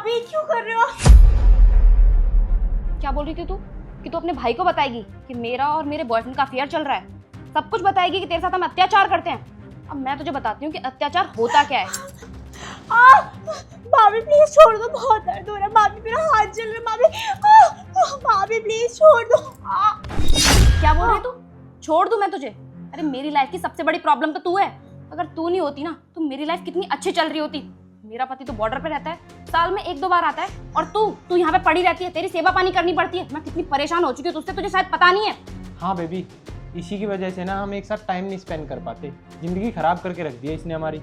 भाभी क्यों कर रहे हो? क्या बोल रही थी तू कि तू अपने भाई को बताएगी कि मेरा और मेरे बॉयफ्रेंड का अफेयर चल रहा है? सब कुछ बताएगी कि तेरे साथ हम अत्याचार करते हैं। अब मैं तुझे बताती हूँ कि अत्याचार होता क्या है। भाभी प्लीज छोड़ दो, बहुत दर्द हो रहा है भाभी, मेरा हाथ जल रहा है भाभी। भाभी प्लीज छोड़ दो। क्या बोल रही तू? छोड़ दूं मैं तुझे? अरे मेरी लाइफ की सबसे बड़ी प्रॉब्लम तो तू है। अगर तू नहीं होती ना तो मेरी लाइफ कितनी अच्छी चल रही होती। मेरा पति तो बॉर्डर पे रहता है, साल में 1-2 बार आता है, और तू यहाँ पे पड़ी रहती है, तेरी सेवा पानी करनी पड़ती है। मैं कितनी परेशान हो चुकी हूँ तुझसे, तुझे शायद पता नहीं है। हाँ बेबी, इसी की वजह से ना हम एक साथ टाइम नहीं स्पेंड कर पाते। जिंदगी खराब करके रख दी है इसने हमारी।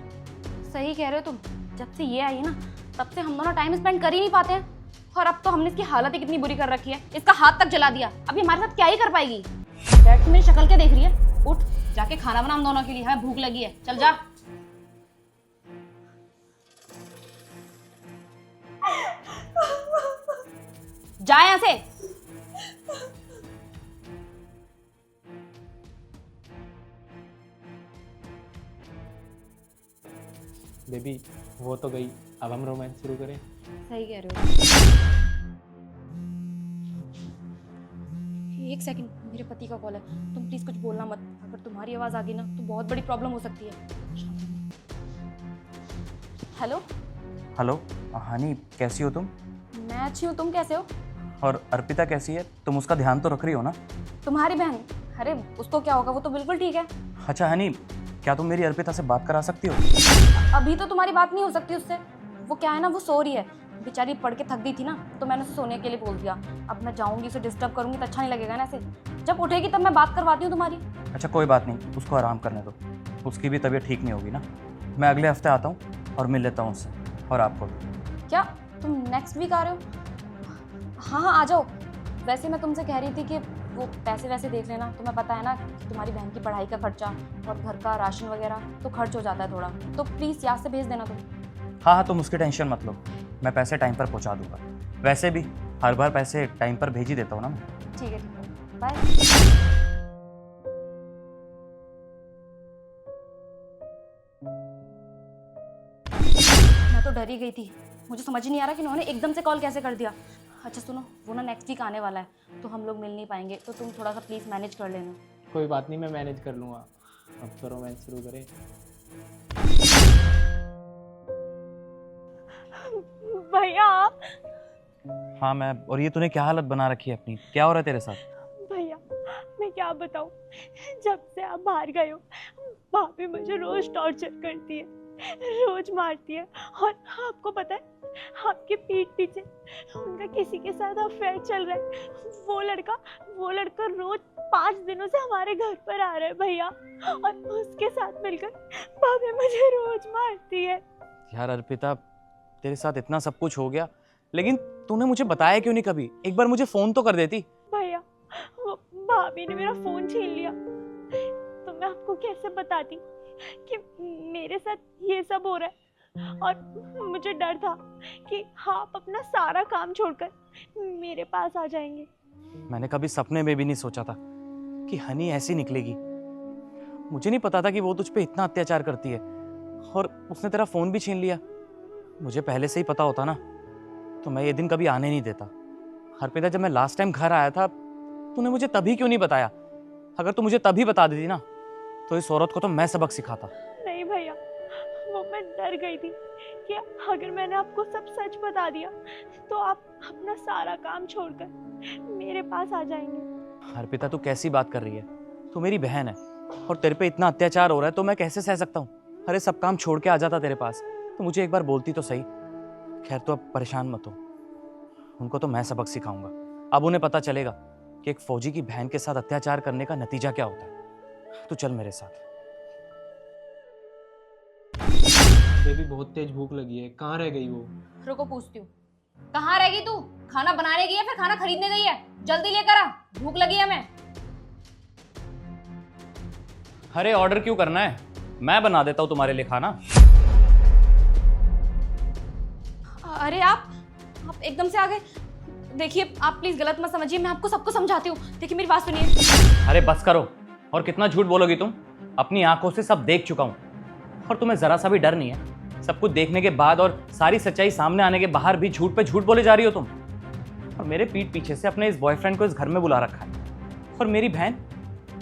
सही कह रहे हो तुम। जब से ये आई है ना तब से हम दोनों टाइम स्पेंड कर ही नहीं पाते हैं। और अब तो हमने इसकी हालत ही कितनी बुरी कर रखी है, इसका हाथ तक जला दिया। अभी हमारे साथ क्या ही कर पाएगी। डैड, मेरी शक्ल क्या देख रही है? उठ जाके खाना बना हम दोनों के लिए, हमें भूख लगी है। चल जा। जा यहाँ से। बेबी वो तो गई, अब हम रोमांस शुरू करें। सही कह रहे हो। एक सेकंड, मेरे पति का कॉल है। तुम प्लीज कुछ बोलना मत। अगर तुम्हारी आवाज आ गई ना तो बहुत बड़ी प्रॉब्लम हो सकती है। हेलो। हेलो हनी, कैसी हो तुम? मैं अच्छी हूँ, तुम कैसे हो? और अर्पिता कैसी है? तुम उसका ध्यान तो रख रही हो ना? तुम्हारी बहन? अरे उसको क्या होगा, वो तो बिल्कुल ठीक है। अच्छा हनी, क्या तुम मेरी अर्पिता से बात करा सकती हो? अभी तो तुम्हारी बात नहीं हो सकती उससे। वो क्या है ना, वो सो रही है बेचारी, पढ़ के थक गई थी ना, तो मैंने उसे सोने के लिए बोल दिया। अब मैं जाऊंगी, उसे डिस्टर्ब करूंगी तो अच्छा नहीं लगेगा ना ऐसे। जब उठेगी तब मैं बात करवाती हूँ तुम्हारी। अच्छा कोई बात नहीं, उसको आराम करने दो। उसकी भी तबीयत ठीक नहीं होगी ना। मैं अगले हफ्ते आता हूँ और मिल लेता हूँ उससे, और आपको भी। क्या तुम नेक्स्ट वीक आ रहे हो? हाँ हाँ आ जाओ। वैसे मैं तुमसे कह रही थी कि वो पैसे वैसे देख लेना। तुम्हें पता है ना कि तुम्हारी बहन की पढ़ाई का खर्चा और घर का राशन वगैरह तो खर्च हो जाता है थोड़ा, तो प्लीज़ यहाँ से भेज देना तुम। हाँ हाँ, तुम उसकी टेंशन मत लो, मैं पैसे टाइम पर पहुँचा दूँगा। वैसे भी हर बार पैसे टाइम पर भेज ही देता हूँ ना मैं। ठीक है, बाय। मैं तो डर ही गई थी। मुझे समझ ही नहीं आ रहा कि उन्होंने एकदम से कॉल कैसे कर दिया। अच्छा सुनो, वो ना नेक्स्ट वीक आने वाला है तो हम लोग मिल नहीं पाएंगे, तो तुम थोड़ा सा प्लीज़ मैनेज कर लेना। कोई बात नहीं, मैं मैनेज कर लूँगा। अब तो रोमांस शुरू करें। भैया हाँ मैं, और ये तूने क्या हालत बना रखी है अपनी? क्या हो रहा है तेरे साथ? भैया मैं क्या बताऊं, जब से आप बाहर गए हो भाभी मुझे रोज टॉर्चर करती है, रोज मारती है। और आपको पता है आपके पीठ पीछे उनका किसी के साथ अफेयर चल रहा है। वो लड़का रोज 5 दिनों से हमारे घर पर आ रहा है भैया, और उसके साथ मिलकर भाभी मुझे रोज मारती है। यार अर्पिता, तेरे साथ इतना सब कुछ हो गया, लेकिन तूने मुझे बताया क्यों नहीं कभी? एक बार मुझे फोन तो कर देती। भैया वो भाभी ने मेरा फोन छीन लिया, तो मैं आपको कैसे बताती कि मेरे साथ ये सब हो रहा है। और मुझे डर था कि आप अपना सारा काम छोड़कर मेरे पास आ जाएंगे। मैंने कभी सपने में भी नहीं सोचा था कि हनी ऐसी निकलेगी। मुझे नहीं पता था कि वो तुझ पे इतना अत्याचार करती है, और उसने तेरा फोन भी छीन लिया। मुझे पहले से ही पता होता ना तो मैं ये दिन कभी आने नहीं देता। अर्पिता, जब मैं लास्ट टाइम घर आया था तूने मुझे तभी क्यों नहीं बताया? अगर तू मुझे तभी बता देती ना तो इस औरत को तो मैं सबक सिखाता। नहीं भैया, वो मैं डर गई थी कि अगर मैंने आपको सब सच बता दिया तो आप अपना सारा काम छोड़कर मेरे पास आ जाएंगे। अर्पिता, तू कैसी बात कर रही है? तू मेरी बहन है और तेरे पे इतना अत्याचार हो रहा है तो मैं कैसे सह सकता हूँ? अरे सब काम छोड़ के आ जाता तेरे पास तो मुझे एक बार बोलती तो सही। खैर तो अब परेशान मत हो, उनको तो मैं सबक सिखाऊंगा। अब उन्हें पता चलेगा कि एक फौजी की बहन के साथ अत्याचार करने का नतीजा क्या होता है। तू चल मेरे साथ। बेबी बहुत तेज भूख लगी है, कहाँ रह गई वो? रुको पूछती हूँ, कहाँ रहेगी तू? खाना बनाने गई है फिर खाना खरीदने गई है? जल्दी लेकर आ, भूख लगी है हमें। अरे ऑर्डर क्यों करना है, मैं बना देता हूँ तुम्हारे लिए खाना। अरे आप एकदम से आ गए। देखिए आप प्लीज गलत मत समझिए, मैं आपको सबको समझाती हूँ। देखिए मेरी बात सुनिए। अरे बस करो, और कितना झूठ बोलोगी तुम? अपनी आंखों से सब देख चुका हूँ, और तुम्हें जरा सा भी डर नहीं है। सब कुछ देखने के बाद और सारी सच्चाई सामने आने के बाहर भी झूठ पे झूठ बोले जा रही हो तुम। और मेरे पीठ पीछे से अपने इस बॉयफ्रेंड को इस घर में बुला रखा है। और मेरी बहन,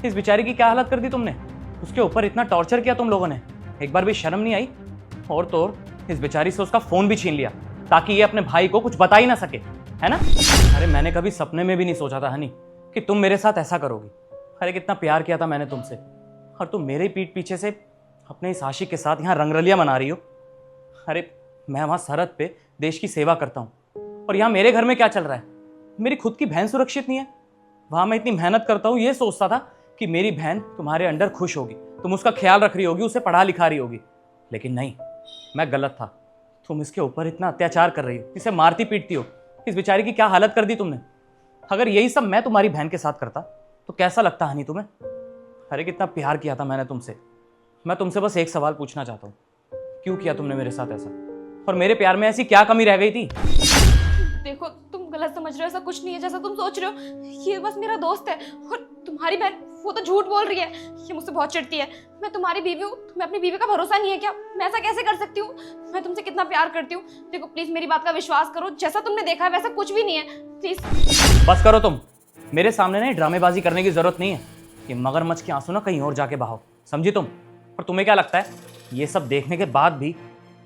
इस बेचारी की क्या हालत कर दी तुमने। उसके ऊपर इतना टॉर्चर किया तुम लोगों ने, एक बार भी शर्म नहीं आई। और तो और इस बेचारी से उसका फोन भी छीन लिया ताकि ये अपने भाई को कुछ बता ही ना सके, है ना। अरे मैंने कभी सपने में भी नहीं सोचा था हनी कि तुम मेरे साथ ऐसा करोगी। अरे कितना प्यार किया था मैंने तुमसे, और तुम मेरे पीठ पीछे से अपने इस आशिक के साथ यहाँ रंगरलियाँ मना रही हो। अरे मैं वहाँ सरहद पे देश की सेवा करता हूँ और यहाँ मेरे घर में क्या चल रहा है। मेरी खुद की बहन सुरक्षित नहीं है, वहाँ मैं इतनी मेहनत करता हूँ, ये सोचता था कि मेरी बहन तुम्हारे अंडर खुश होगी, तुम उसका ख्याल रख रही होगी, उसे पढ़ा लिखा रही होगी। लेकिन नहीं, मैं गलत था। तुम इसके ऊपर इतना अत्याचार कर रही हो, इसे मारती पीटती हो। इस बेचारी की क्या हालत कर दी तुमने। अगर यही सब मैं तुम्हारी बहन के साथ करता तो कैसा लगता हनी तुम्हें। अरे कितना प्यार किया था मैंने तुमसे। मैं तुमसे बस एक सवाल पूछना चाहता हूँ, क्यों किया तुमने मेरे साथ ऐसा, और मेरे प्यार में ऐसी क्या कमी रह गई थी। देखो तुम गलत समझ रहे हो, ऐसा कुछ नहीं है जैसा तुम सोच रहे हो। ये बस मेरा दोस्त है। और तुम्हारी बहन, वो तो झूठ बोल रही है, ये मुझसे बहुत चिढ़ती है। मैं तुम्हारी बीवी हूँ, तुम्हें अपनी बीवी का भरोसा नहीं है क्या। मैं ऐसा कैसे कर सकती हूँ, मैं तुमसे कितना प्यार करती हूँ। देखो प्लीज मेरी बात का विश्वास करो, जैसा तुमने देखा है वैसा कुछ भी नहीं है, प्लीज। बस करो तुम, मेरे सामने ना ड्रामेबाजी करने की जरूरत नहीं है। ये मगरमच्छ के आंसू ना कहीं और जाके बहाओ, समझी तुम। और तुम्हें क्या लगता है ये सब देखने के बाद भी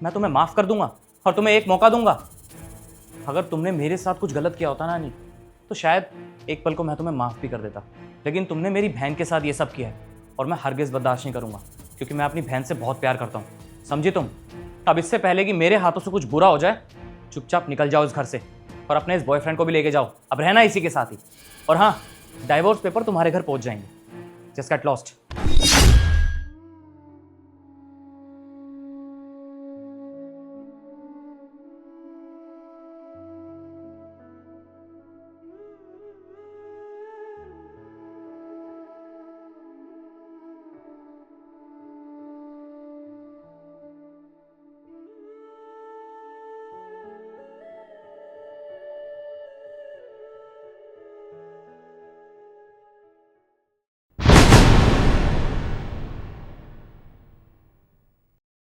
मैं तुम्हें माफ कर दूंगा और तुम्हें एक मौका दूंगा। अगर तुमने मेरे साथ कुछ गलत किया होता ना नहीं, तो शायद एक पल को मैं तुम्हें माफ भी कर देता। लेकिन तुमने मेरी बहन के साथ ये सब किया है और मैं हरगिज़ बर्दाश्त नहीं करूंगा, क्योंकि मैं अपनी बहन से बहुत प्यार करता हूँ, समझी तुम। अब इससे पहले कि मेरे हाथों से कुछ बुरा हो जाए, चुपचाप निकल जाओ इस घर से और अपने इस बॉयफ्रेंड को भी लेके जाओ। अब रहना इसी के साथ ही। और हाँ, डाइवोर्स पेपर तुम्हारे घर पहुंच जाएंगे। Just get lost.